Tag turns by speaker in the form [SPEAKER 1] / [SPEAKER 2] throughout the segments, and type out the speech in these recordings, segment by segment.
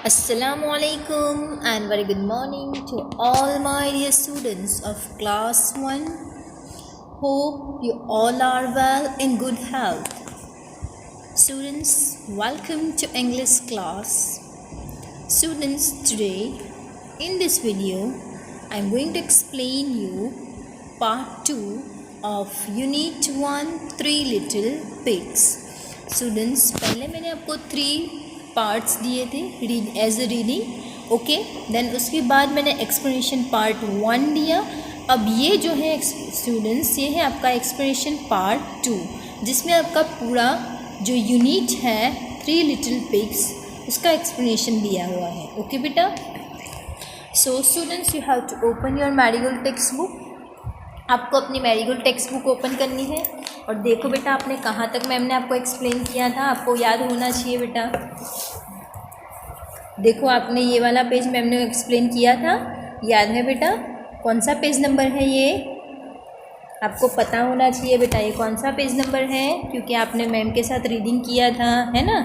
[SPEAKER 1] Assalamualaikum and very good morning to all my dear students of class 1. Hope you all are well in good health. Students, welcome to English class. Students, today in this video I am going to explain you part 2 of Unit 1 3 Little Pigs. Students, पहले मैंने आपको 3 parts दिए थे read as a reading, okay. Then उसके बाद मैंने explanation part 1 दिया। अब ये जो है स्टूडेंट्स, ये है आपका एक्सप्लेनेशन पार्ट 2, जिसमें आपका पूरा जो यूनिट है 3 लिटिल पिग्स उसका एक्सप्लेनेशन दिया हुआ है, ओके बेटा। So students, you have to open your marigold text book. आपको अपनी मैरीगोल्ड टेक्स्ट बुक ओपन करनी है और देखो बेटा आपने कहाँ तक मैम ने आपको एक्सप्लेन किया था, आपको याद होना चाहिए बेटा। देखो आपने ये वाला पेज मैम ने एक्सप्लेन किया था, याद है बेटा? कौन सा पेज नंबर है ये आपको पता होना चाहिए बेटा। ये कौन सा पेज नंबर है, क्योंकि आपने मैम के साथ रीडिंग किया था, है ना।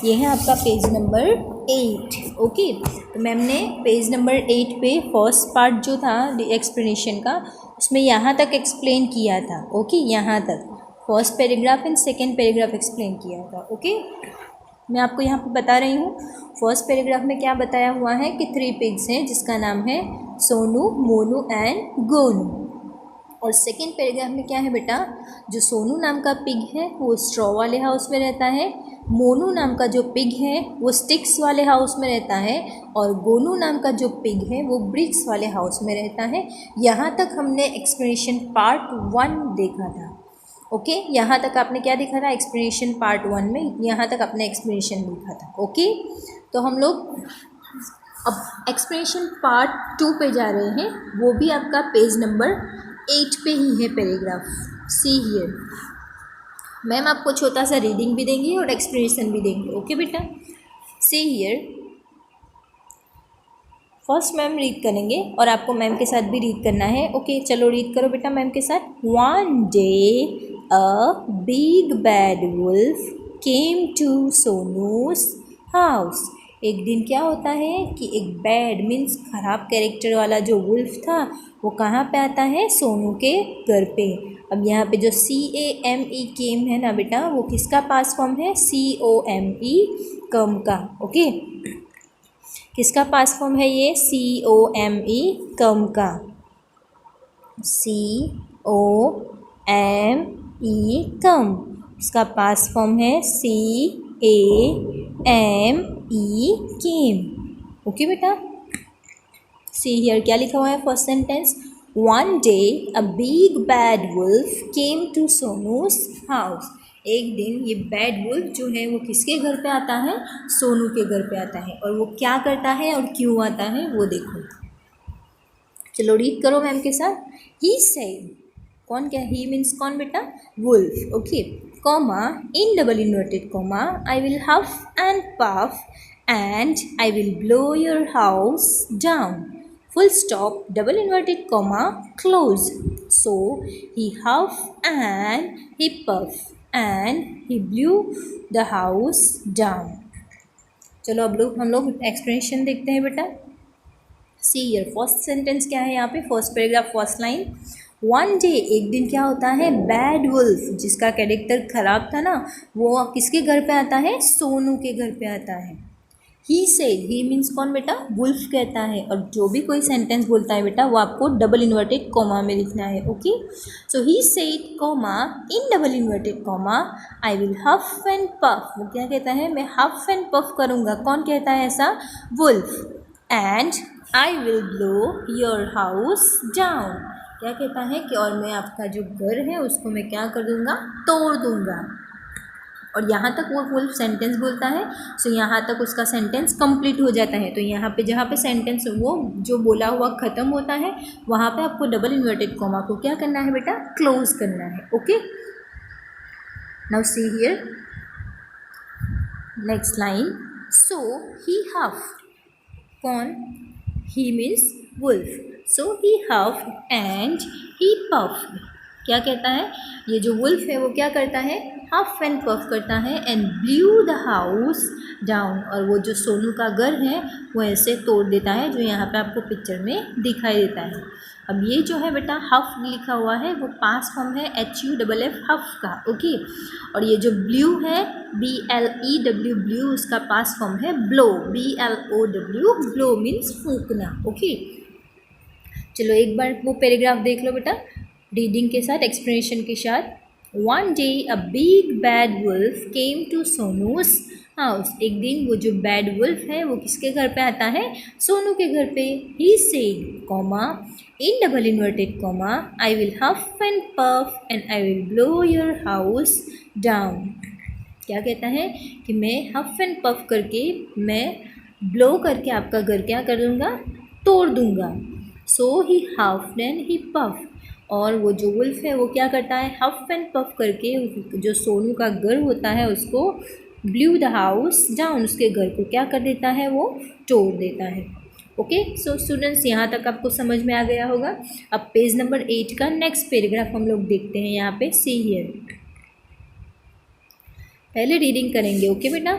[SPEAKER 1] ये है आपका पेज नंबर 8, ओके। तो मैम ने पेज नंबर 8 पे फर्स्ट पार्ट जो था एक्सप्लेनेशन का, उसमें यहाँ तक एक्सप्लेन किया था, ओके। यहाँ तक first paragraph and second paragraph explain किया था, ओके। मैं आपको यहाँ पे बता रही हूँ फर्स्ट पैराग्राफ में क्या बताया हुआ है कि 3 पिग्स हैं जिसका नाम है सोनू, मोनू एंड गोनू। और सेकेंड पैराग्राफ में क्या है बेटा, जो सोनू नाम का पिग है वो स्ट्रॉ वाले हाउस में रहता है, मोनू नाम का जो पिग है वो स्टिक्स वाले हाउस में रहता है, और गोनू नाम का जो पिग है वो ब्रिक्स वाले हाउस में रहता है। यहाँ तक हमने एक्सप्लेनेशन पार्ट 1 देखा था, ओके। यहाँ तक आपने क्या देखा था एक्सप्लेनेशन पार्ट 1 में, यहाँ तक आपने एक्सप्लेनेशन देखा था, ओके। तो हम लोग अब एक्सप्लेनेशन पार्ट 2 पे जा रहे हैं, वो भी आपका पेज नंबर 8 पे ही है पैराग्राफ। सी हियर, मैम आपको छोटा सा रीडिंग भी देंगी और एक्सप्लेनेशन भी देंगे, ओके बेटा। See here, first ma'am read करेंगे और आपको मैम के साथ भी रीड करना है, ओके। चलो रीड करो बेटा मैम के साथ। One day a big bad wolf came to Sonu's house. एक दिन क्या होता है कि एक बैड मीन्स खराब कैरेक्टर वाला जो वुल्फ था वो कहाँ पे आता है, सोनू के घर पे। अब यहाँ पे जो CAME केम है ना बेटा, वो किसका पास फॉर्म है, COME कम का, ओके। किसका पास फॉर्म है ये, COME कम का, COME कम, इसका पास फॉर्म है CAME केम, ओके बेटा। सी हियर क्या लिखा हुआ है first sentence, one day a big bad wolf came to Sonu's house. एक दिन ये बैड वुल्फ जो है वो किसके घर पे आता है, सोनू के घर पे आता है। और वो क्या करता है और क्यों आता है वो देखो। चलो रीड करो मैम के साथ। ही सेड, कौन क्या, ही मीन्स कौन बेटा, wolf, okay. Comma in double inverted comma, I will huff and puff and I will blow your house down, full stop, double inverted comma, close. So he huffed and he puffed and he blew the house down. चलो अब हम लोग explanation देखते हैं बेटा। See here, first sentence क्या है यहाँ पे, first paragraph first line. One day, एक दिन क्या होता है, बैड वुल्फ जिसका कैरेक्टर खराब था ना, वो किसके घर पे आता है, सोनू के घर पे आता है। ही सेड, ही मीन्स कौन बेटा, वुल्फ कहता है। और जो भी कोई सेंटेंस बोलता है बेटा वो आपको डबल इन्वर्टेड कॉमा में लिखना है, okay. So he said comma in double inverted comma, I will huff and puff. वो क्या कहता है, मैं हफ एंड पफ करूँगा, कौन कहता है ऐसा, wolf. And I will blow your house down, क्या कहता है कि और मैं आपका जो घर है उसको मैं क्या कर दूँगा, तोड़ दूँगा। और यहाँ तक वो वुल्फ सेंटेंस बोलता है, सो यहाँ तक उसका सेंटेंस कंप्लीट हो जाता है। तो यहाँ पे जहाँ पे सेंटेंस वो जो बोला हुआ ख़त्म होता है वहाँ पे आपको डबल इन्वर्टेड कॉमा को क्या करना है बेटा, क्लोज करना है, okay. Now see here next line. So he huff, कौन, he means wolf. So he huff and he puff, क्या कहता है, ये जो वुल्फ है वो क्या करता है, हफ एंड पफ करता है and blue the house down, और वो जो सोनू का घर है वो ऐसे तोड़ देता है, जो यहाँ पे आपको पिक्चर में दिखाई देता है। अब ये जो है बेटा हफ लिखा हुआ है वो पास फॉर्म है HUFF हफ का, ओके। और ये जो ब्लू है BLEW ब्लू, उसका पास फॉर्म है ब्लो, BLOW ब्लो मीन्स फूंकना, ओके। चलो एक बार वो पैराग्राफ देख लो बेटा, रीडिंग के साथ, एक्सप्लेनेशन के साथ। One day a big bad wolf came to Sonu's house. एक दिन वो जो बैड वुल्फ है वो किसके घर पे आता है, सोनू के घर पे। He said comma in double inverted comma I will huff and puff and I will blow your house down. क्या कहता है कि मैं हफ एंड पफ करके, मैं ब्लो करके आपका घर क्या कर दूँगा, तोड़ दूँगा। सो he huffed and he puff, और वो जो वुल्फ है वो क्या करता है, हफ एंड पफ करके जो सोनू का घर होता है उसको ब्लू द हाउस डाउन, उसके घर को क्या कर देता है, वो तोड़ देता है। ओके, सो स्टूडेंट्स यहाँ तक आपको समझ में आ गया होगा। अब पेज नंबर 8 का नेक्स्ट पैराग्राफ हम लोग देखते हैं। यहाँ पे सी हियर, पहले रीडिंग करेंगे, ओके बेटा।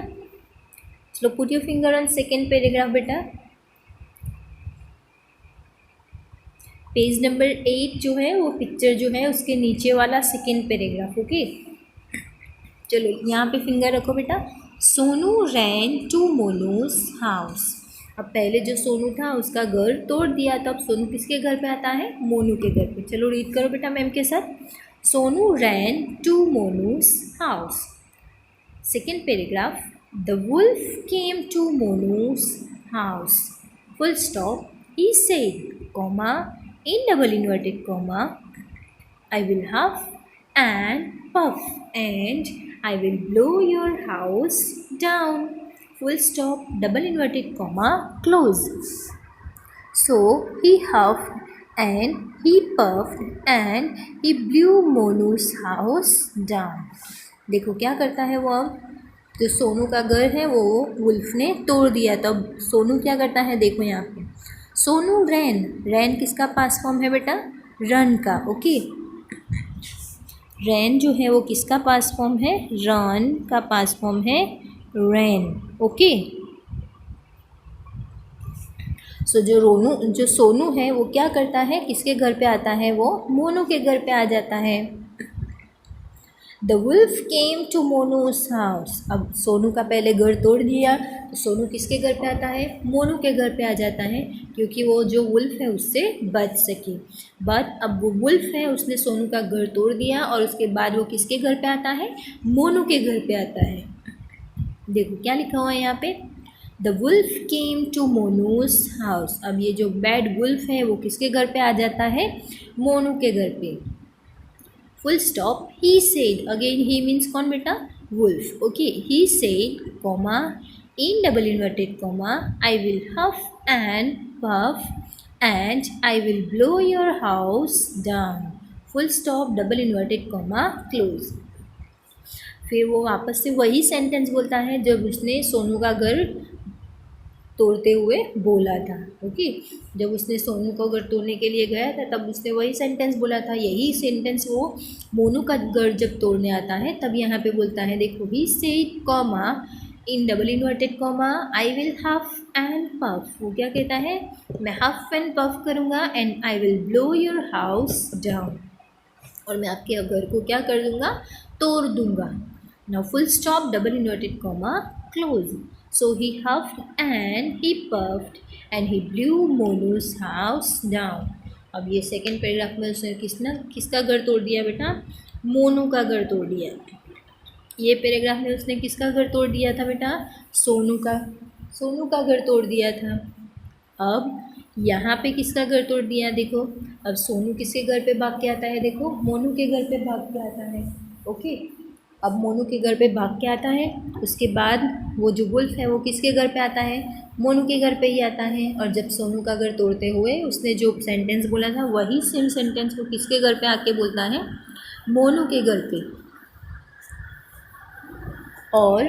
[SPEAKER 1] चलो put your finger on second paragraph बेटा। पेज नंबर 8 जो है वो पिक्चर जो है उसके नीचे वाला सेकेंड पैराग्राफ, ओके। चलो यहाँ पे फिंगर रखो बेटा। Sonu ran to Monu's house. अब पहले जो सोनू था उसका घर तोड़ दिया, तो अब सोनू किसके घर पे आता है, मोनू के घर पे। चलो रीड करो बेटा मैम के साथ। Sonu ran to Monu's house. Second paragraph, the wolf came to Monu's house, full stop, he said comma in double inverted comma I will huff and puff and I will blow your house down, full stop, double inverted comma close. So he huffed and he puffed and he blew Monu's house down. देखो क्या करता है वो, अब जो सोनू का घर है वो वुल्फ ने तोड़ दिया, तब सोनू क्या करता है, देखो यहाँ पे सोनू रैन, रैन किसका पास फॉर्म है बेटा, रन का, ओके। रैन जो है वो किसका पास फॉर्म है, रन का पास फॉर्म है रैन, ओके। सो जो सोनू है वो क्या करता है, किसके घर पे आता है, वो मोनू के घर पे आ जाता है। The wolf came to Monu's house. अब सोनू का पहले घर तोड़ दिया, तो सोनू किसके घर पे आता है, मोनू के घर पे आ जाता है, क्योंकि वो जो वुल्फ है उससे बच सके। बट अब वो वुल्फ है उसने सोनू का घर तोड़ दिया, और उसके बाद वो किसके घर पे आता है, मोनू के घर पे आता है। देखो क्या लिखा हुआ है यहाँ पे, the wolf came to Monu's house. अब ये जो बैड वुल्फ है वो किसके घर पे आ जाता है, मोनू के घर पे। Full stop, he said, again he means कौन बेटा, wolf, okay. He said comma in double inverted comma I will huff and puff and I will blow your house down, full stop, double inverted comma close. फिर वो वापस से वही sentence बोलता है जब उसने सोनू का घर तोड़ते हुए बोला था, ओके। जब उसने सोनू को घर तोड़ने के लिए गया था तब उसने वही सेंटेंस बोला था, यही सेंटेंस वो मोनू का घर जब तोड़ने आता है तब यहाँ पे बोलता है। देखो, he said comma in double inverted comma I will huff and puff. वो क्या कहता है, मैं हफ एंड पफ करूँगा and I will blow your house down, और मैं आपके घर को क्या कर दूँगा, तोड़ दूँगा। Now full stop, double inverted comma close. So he huffed and he puffed and he blew Monu's house down. अब ये सेकेंड पैराग्राफ में उसने किसका घर तोड़ दिया बेटा, मोनू का घर तोड़ दिया। ये पैराग्राफ में उसने किसका घर तोड़ दिया था बेटा, सोनू का घर तोड़ दिया था। अब यहाँ पे किसका घर तोड़ दिया, देखो अब सोनू किसके घर पे भाग के आता है, देखो मोनू के घर पे भाग के आता है, ओके। अब मोनू के घर पे भाग के आता है, उसके बाद वो जो वुल्फ है वो किसके घर पे आता है, मोनू के घर पे ही आता है। और जब सोनू का घर तोड़ते हुए उसने जो सेंटेंस बोला था वही सेम सेंटेंस वो किसके घर पे आके बोलता है, मोनू के घर पे। और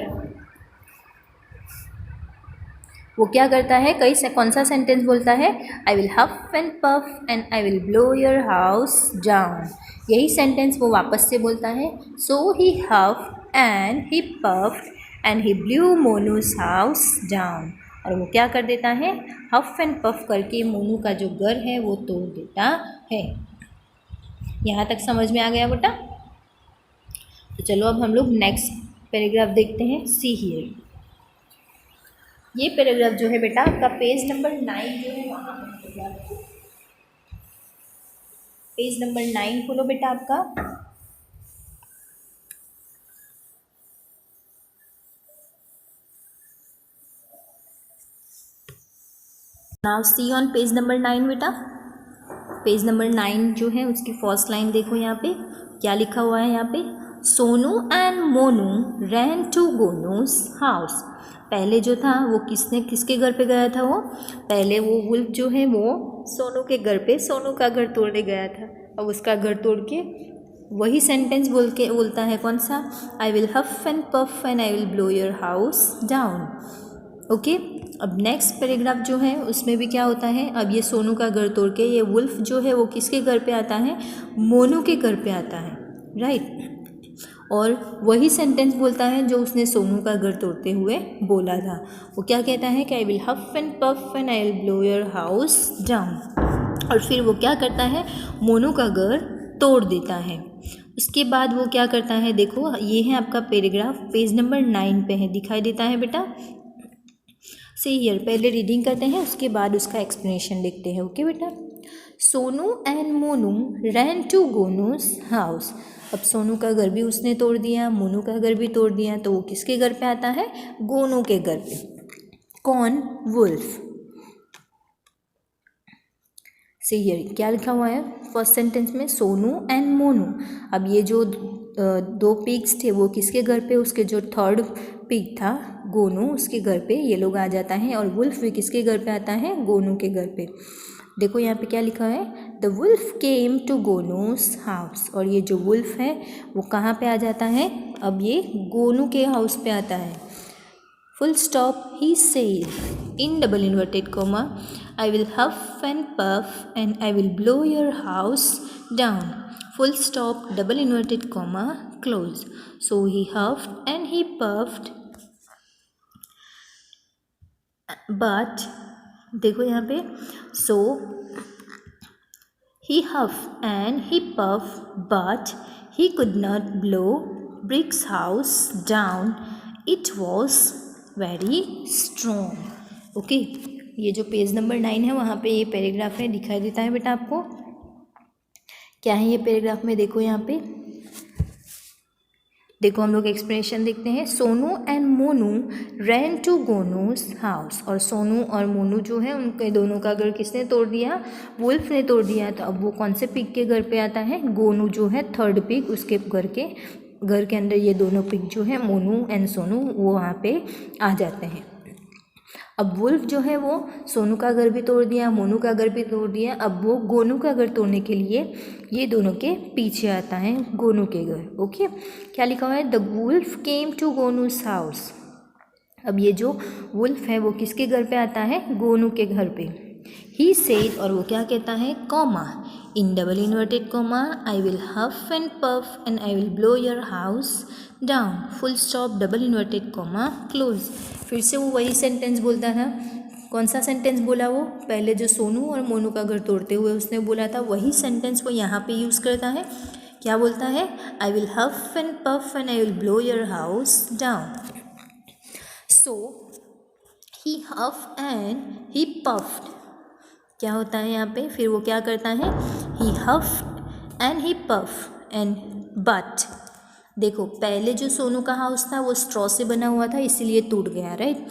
[SPEAKER 1] वो क्या करता है, कौन सा सेंटेंस बोलता है, I will huff and puff and I will blow your house down. यही सेंटेंस वो वापस से बोलता है, so he huff and he puff and he blew Monu's house down. और वो क्या कर देता है, हफ एंड पफ करके मोनू का जो घर है वो तोड़ देता है। यहाँ तक समझ में आ गया बेटा? तो चलो अब हम लोग नेक्स्ट पैराग्राफ देखते हैं, सी हियर। ये पैराग्राफ जो है बेटा आपका पेज नंबर 9 जो है वहाँ पर, पेज नंबर 9 खोलो बेटा आपका। Now see on page number 9 बेटा। पेज नंबर 9 जो है उसकी फर्स्ट लाइन देखो, यहाँ पे क्या लिखा हुआ है, यहाँ पे Sonu and Monu ran to Gonu's house. पहले जो था वो किसके घर पे गया था, वो पहले वो वुल्फ जो है वो सोनू के घर पे सोनू का घर तोड़ने गया था। अब उसका घर तोड़ के वही सेंटेंस बोलता है, कौन सा, I will huff and puff and I will blow your house down. Okay, अब नेक्स्ट पैराग्राफ जो है उसमें भी क्या होता है, अब ये सोनू का घर तोड़ के ये वुल्फ जो है वो किसके घर पे आता है, मोनू के घर पे आता है, राइट। और वही सेंटेंस बोलता है जो उसने सोनू का घर तोड़ते हुए बोला था। वो क्या कहता है कि I will huff and puff and I will blow your house down. और फिर वो क्या करता है, मोनू का घर तोड़ देता है। उसके बाद वो क्या करता है, देखो ये है आपका पैराग्राफ, पेज नंबर 9 पे है, दिखाई देता है बेटा। सी हियर, पहले रीडिंग करते हैं उसके बाद उसका एक्सप्लेनेशन लिखते हैं। ओके बेटा, Sonu and Monu ran to Gonu's house. अब सोनू का घर भी उसने तोड़ दिया, मोनू का घर भी तोड़ दिया, तो वो किसके घर पे आता है, गोनू के घर पे। कौन, वुल्फ। सी हियर क्या लिखा हुआ है फर्स्ट सेंटेंस में, सोनू एंड मोनू। अब ये जो दो पिग्स थे वो किसके घर पे, उसके जो थर्ड पिग था गोनू, उसके घर पे ये लोग आ जाता है। और वुल्फ भी किसके घर पे आता है, गोनू के घर पे। देखो यहाँ पे क्या लिखा है, the wolf came to Gonu's house. और ये जो वुल्फ है वो कहाँ पे आ जाता है, अब ये गोनू के हाउस पे आता है। Full stop, he said in double inverted comma, I will huff and puff and I will blow your house down. Full stop, double inverted comma, close. So he huffed and he puffed but, देखो यहाँ पे, so he huff and he puff but he could not blow bricks house down, it was very strong. Okay, ये जो page number 9 है वहाँ पे ये paragraph है, दिखाई देता है बेटा आपको। क्या है ये पैराग्राफ में, देखो यहाँ पे, देखो हम लोग एक्सप्लेनेशन देखते हैं। Sonu and Monu ran to Gonu's house. और सोनू और मोनू जो है उनके दोनों का घर किसने तोड़ दिया, वुल्फ ने तोड़ दिया। तो अब वो कौन से पिग के घर पे आता है, गोनू जो है थर्ड पिग, उसके घर के अंदर ये दोनों पिग जो है मोनू एंड सोनू वो वहाँ पे आ जाते हैं। अब वुल्फ जो है वो सोनू का घर भी तोड़ दिया, मोनू का घर भी तोड़ दिया। अब वो गोनू का घर तोड़ने के लिए ये दोनों के पीछे आता है, गोनू के घर। ओके, क्या लिखा हुआ है, the wolf came to Gonu's house. अब ये जो वुल्फ है वो किसके घर पे आता है, गोनू के घर पे। ही सेड, और वो क्या कहता है, comma in double inverted comma, I will huff and puff and I will blow your house down, full stop, double inverted comma, close. फिर से वो वही सेंटेंस बोलता था। कौन सा सेंटेंस बोला वो, पहले जो सोनू और मोनू का घर तोड़ते हुए उसने बोला था, वही सेंटेंस वो यहाँ पे यूज़ करता है। क्या बोलता है, I will huff and puff and I will blow your house down. So he huff and he puffed. क्या होता है यहाँ पे, फिर वो क्या करता है, he huff and he puff and but. देखो पहले जो सोनू का हाउस था वो स्ट्रॉ से बना हुआ था इसीलिए टूट गया, राइट।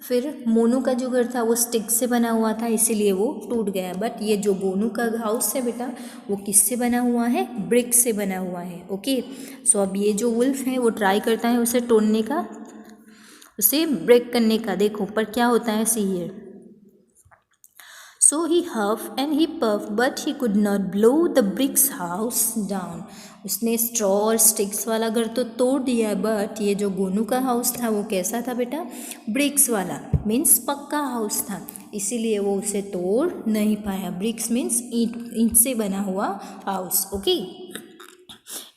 [SPEAKER 1] फिर मोनू का जो घर था वो स्टिक से बना हुआ था इसीलिए वो टूट गया। बट ये जो गोनू का हाउस है बेटा वो किससे बना हुआ है, ब्रिक से बना हुआ है। ओके, सो अब ये जो वुल्फ है वो ट्राई करता है उसे तोड़ने का, उसे ब्रेक करने का। देखो पर क्या होता है, see here, so he huff and he puff but he could not blow the bricks house down. उसने स्ट्रॉ और स्टिक्स वाला घर तो तोड़ दिया, बट ये जो गोनू का हाउस था वो कैसा था बेटा, ब्रिक्स वाला, मीन्स पक्का हाउस था, इसीलिए वो उसे तोड़ नहीं पाया। ब्रिक्स मीन्स ईंट से बना हुआ house. Okay,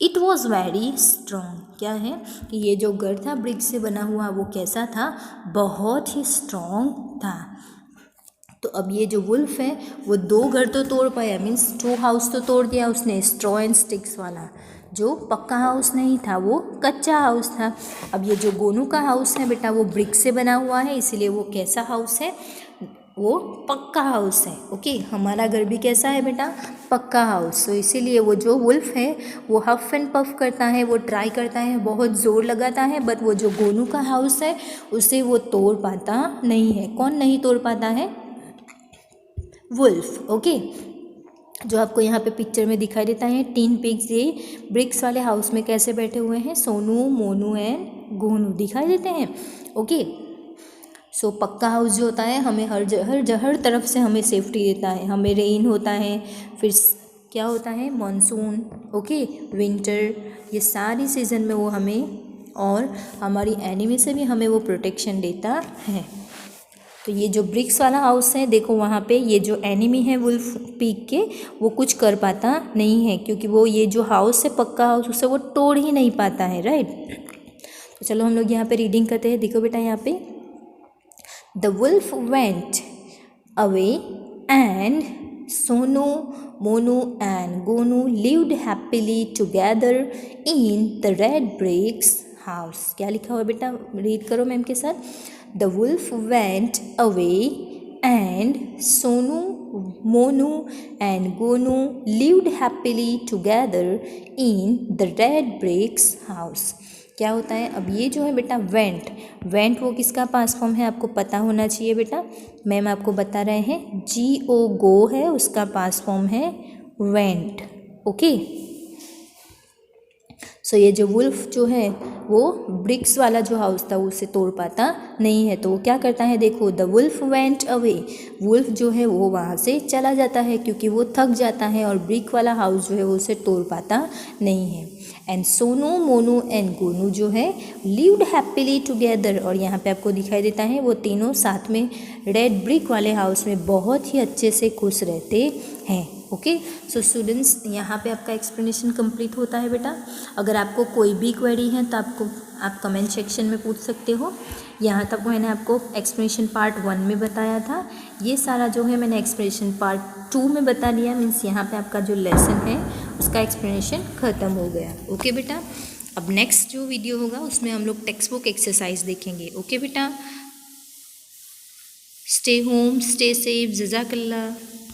[SPEAKER 1] it was very strong, क्या है कि ये जो घर था ब्रिक्स से बना हुआ वो कैसा था, बहुत ही स्ट्रॉन्ग था। तो अब ये जो वुल्फ है वो 2 घर तो तोड़ पाया, मीन्स 2 हाउस तो तोड़ दिया उसने, स्ट्रॉ एंड स्टिक्स वाला, जो पक्का हाउस नहीं था वो कच्चा हाउस था। अब ये जो गोनू का हाउस है बेटा वो ब्रिक से बना हुआ है, इसीलिए वो कैसा हाउस है, वो पक्का हाउस है। ओके, हमारा घर भी कैसा है बेटा, पक्का हाउस। तो इसीलिए वो जो वुल्फ है वो हफ एंड पफ करता है, वो ट्राई करता है, बहुत ज़ोर लगाता है, बट वो जो गोनू का हाउस है उसे वो तोड़ पाता नहीं है। कौन नहीं तोड़ पाता है, वुल्फ। ओके, जो आपको यहाँ पे पिक्चर में दिखाई देता है, 3 पिग्स ये ब्रिक्स वाले हाउस में कैसे बैठे हुए हैं, सोनू, मोनू एंड गोनू दिखाई देते हैं। ओके, सो पक्का हाउस जो होता है हमें हर तरफ से हमें सेफ्टी देता है, हमें रेन होता है, फिर क्या होता है, मानसून, ओके, विंटर, ये सारी सीज़न में वो हमें और हमारी एनिमी से भी हमें वो प्रोटेक्शन देता है। तो ये जो ब्रिक्स वाला हाउस है देखो, वहाँ पे ये जो एनिमी है वुल्फ पीक के, वो कुछ कर पाता नहीं है, क्योंकि वो ये जो हाउस है पक्का हाउस, उसे वो तोड़ ही नहीं पाता है, राइट। तो चलो हम लोग यहाँ पे रीडिंग करते हैं। देखो बेटा यहाँ पे, the wolf went away and Sonu, Monu and Gonu lived happily together in the red bricks house. क्या लिखा हुआ बेटा, रीड करो मैम के साथ। The wolf went away and Sonu, Monu and Gonu lived happily together in the red bricks house. क्या होता है, अब ये जो है बेटा वेंट वो किसका पास फॉर्म है आपको पता होना चाहिए बेटा, मैम आपको बता रहे हैं, GO गो है, उसका पास फॉर्म है वेंट। ओके, सो ये जो वुल्फ जो है वो ब्रिक्स वाला जो हाउस था उसे तोड़ पाता नहीं है, तो वो क्या करता है, देखो, the wolf went away, wolf जो है वो वहाँ से चला जाता है क्योंकि वो थक जाता है, और ब्रिक वाला हाउस जो है वो उसे तोड़ पाता नहीं है। एंड सोनू, मोनू एंड गोनू जो है लिव्ड हैप्पीली टुगेदर, और यहाँ पे आपको दिखाई देता है वो तीनों साथ में रेड ब्रिक वाले हाउस में बहुत ही अच्छे से खुश रहते हैं। ओके, सो स्टूडेंट्स, यहाँ पे आपका एक्सप्लेनेशन कंप्लीट होता है बेटा। अगर आपको कोई भी क्वेरी है तो आप कमेंट सेक्शन में पूछ सकते हो। यहाँ तक मैंने आपको एक्सप्लेनेशन पार्ट 1 में बताया था, ये सारा जो है मैंने एक्सप्लेनेशन पार्ट 2 में बता दिया, मीन्स यहाँ पे आपका जो लेसन है उसका एक्सप्लेनेशन ख़त्म हो गया। ओके बेटा, अब नेक्स्ट जो वीडियो होगा उसमें हम लोग टेक्स्ट बुक एक्सरसाइज देखेंगे। ओके बेटा, स्टे होम, स्टे सेफ, जज़ाकल्लाह।